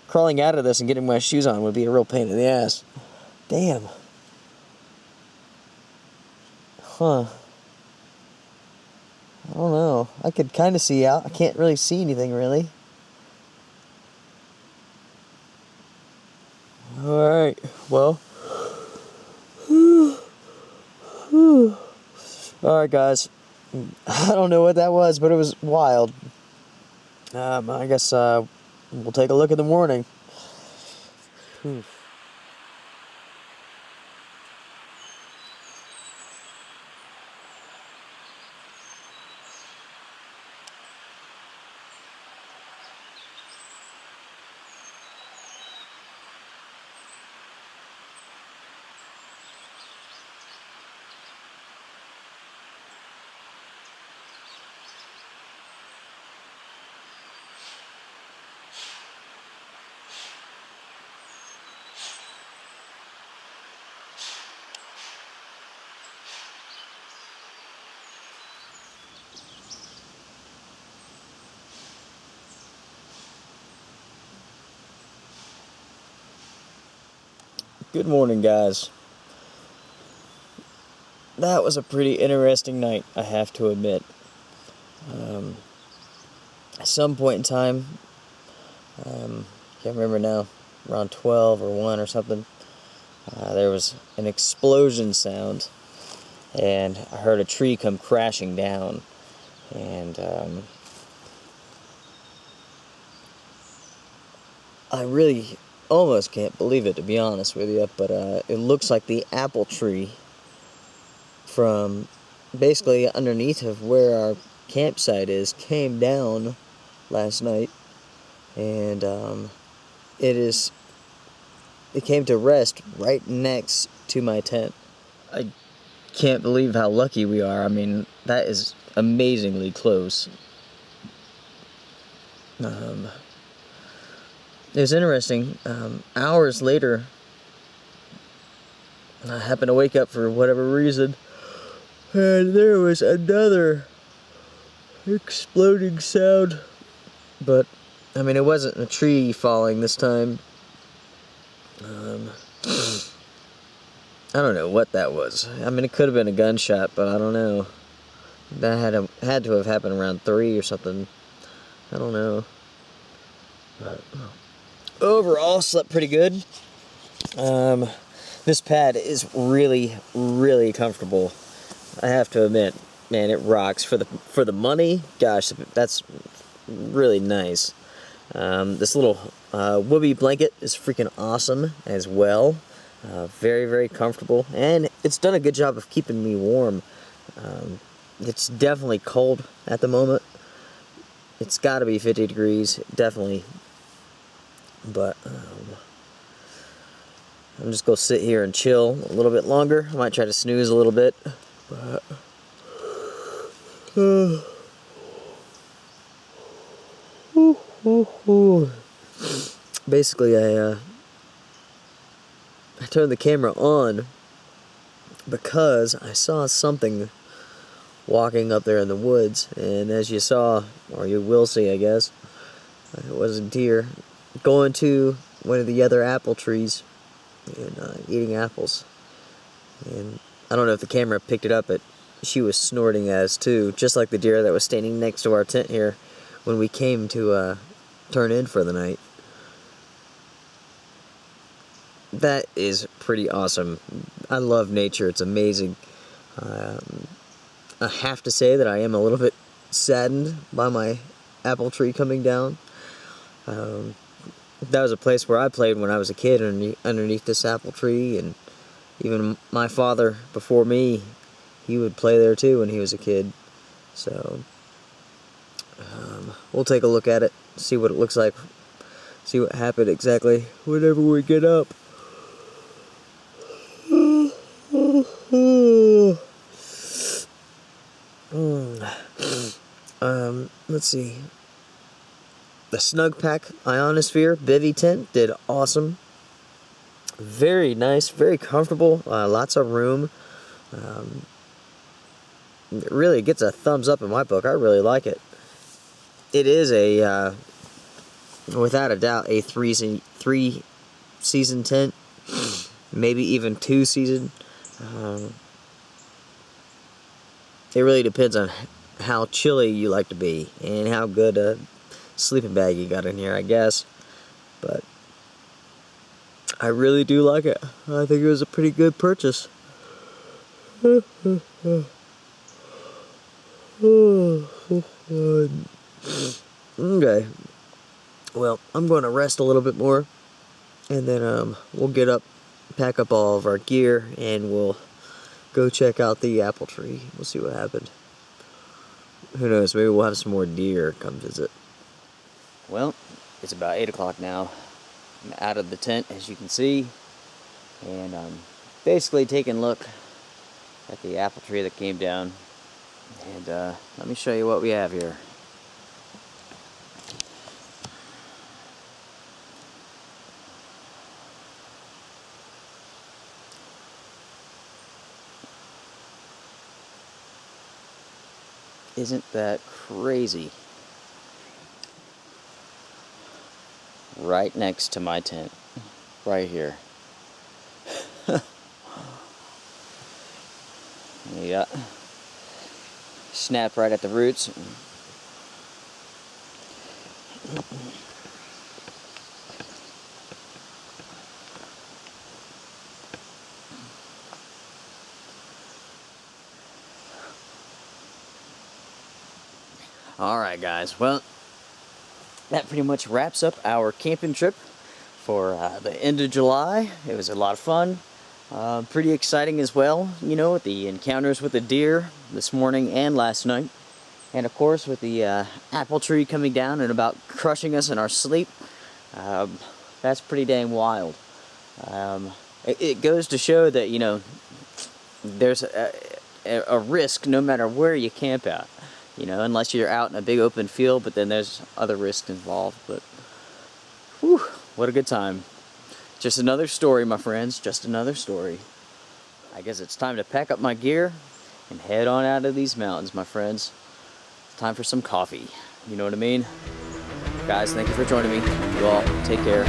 Crawling out of this and getting my shoes on would be a real pain in the ass. Damn. Huh. I don't know. I could kind of see out. I can't really see anything, really. Alright, well. Alright, guys. I don't know what that was, but it was wild. I guess we'll take a look in the morning. Good morning, guys. That was a pretty interesting night, I have to admit. At some point in time, can't remember now, around 12 or 1 or something, there was an explosion sound, and I heard a tree come crashing down, and I really almost can't believe it, to be honest with you, but it looks like the apple tree from basically underneath of where our campsite is came down last night, and it came to rest right next to my tent. I can't believe how lucky we are. I mean, that is amazingly close. It was interesting. Hours later, I happened to wake up for whatever reason, and there was another exploding sound. But, I mean, it wasn't a tree falling this time. I don't know what that was. I mean, it could have been a gunshot, but I don't know. That had to have happened around 3 or something. I don't know. But overall, slept pretty good. This pad is really, really comfortable. I have to admit, man, it rocks for the money. Gosh, that's really nice. This little whoopee blanket is freaking awesome as well. Very, very comfortable, and it's done a good job of keeping me warm. It's definitely cold at the moment. It's got to be 50 degrees, definitely. But I'm just gonna sit here and chill a little bit longer. I might try to snooze a little bit, but basically I turned the camera on because I saw something walking up there in the woods, and as you saw, or you will see, I guess, it was a deer going to one of the other apple trees and eating apples. And I don't know if the camera picked it up, but she was snorting at us too, just like the deer that was standing next to our tent here when we came to turn in for the night. That is pretty awesome. I love nature. It's amazing. I have to say that I am a little bit saddened by my apple tree coming down. That was a place where I played when I was a kid, underneath this apple tree, and even my father before me, he would play there too when he was a kid. So we'll take a look at it, see what it looks like, see what happened exactly whenever we get up. Let's see. The Snugpack Ionosphere Bivy tent did awesome. Very nice, very comfortable, lots of room. It really gets a thumbs up in my book. I really like it. It is a, without a doubt, a three season tent, maybe even 2 season. It really depends on how chilly you like to be and how good a sleeping bag you got in here, I guess. But I really do like it. I think it was a pretty good purchase. Okay. Well, I'm going to rest a little bit more, and then we'll get up, pack up all of our gear, and we'll go check out the apple tree. We'll see what happened. Who knows, maybe we'll have some more deer come visit. Well, it's about 8 o'clock now. I'm out of the tent, as you can see, and I'm basically taking a look at the apple tree that came down. And let me show you what we have here. Isn't that crazy? Right next to my tent. Right here. Yeah. Snapped right at the roots. Alright guys, well, that pretty much wraps up our camping trip for the end of July. It was a lot of fun. Pretty exciting as well, you know, with the encounters with the deer this morning and last night. And of course with the apple tree coming down and about crushing us in our sleep. That's pretty dang wild. It goes to show that, you know, there's a risk no matter where you camp out. You know, unless you're out in a big open field, but then there's other risks involved. But, whew, what a good time. Just another story, my friends, just another story. I guess it's time to pack up my gear and head on out of these mountains, my friends. It's time for some coffee. You know what I mean? Guys, thank you for joining me. You all take care.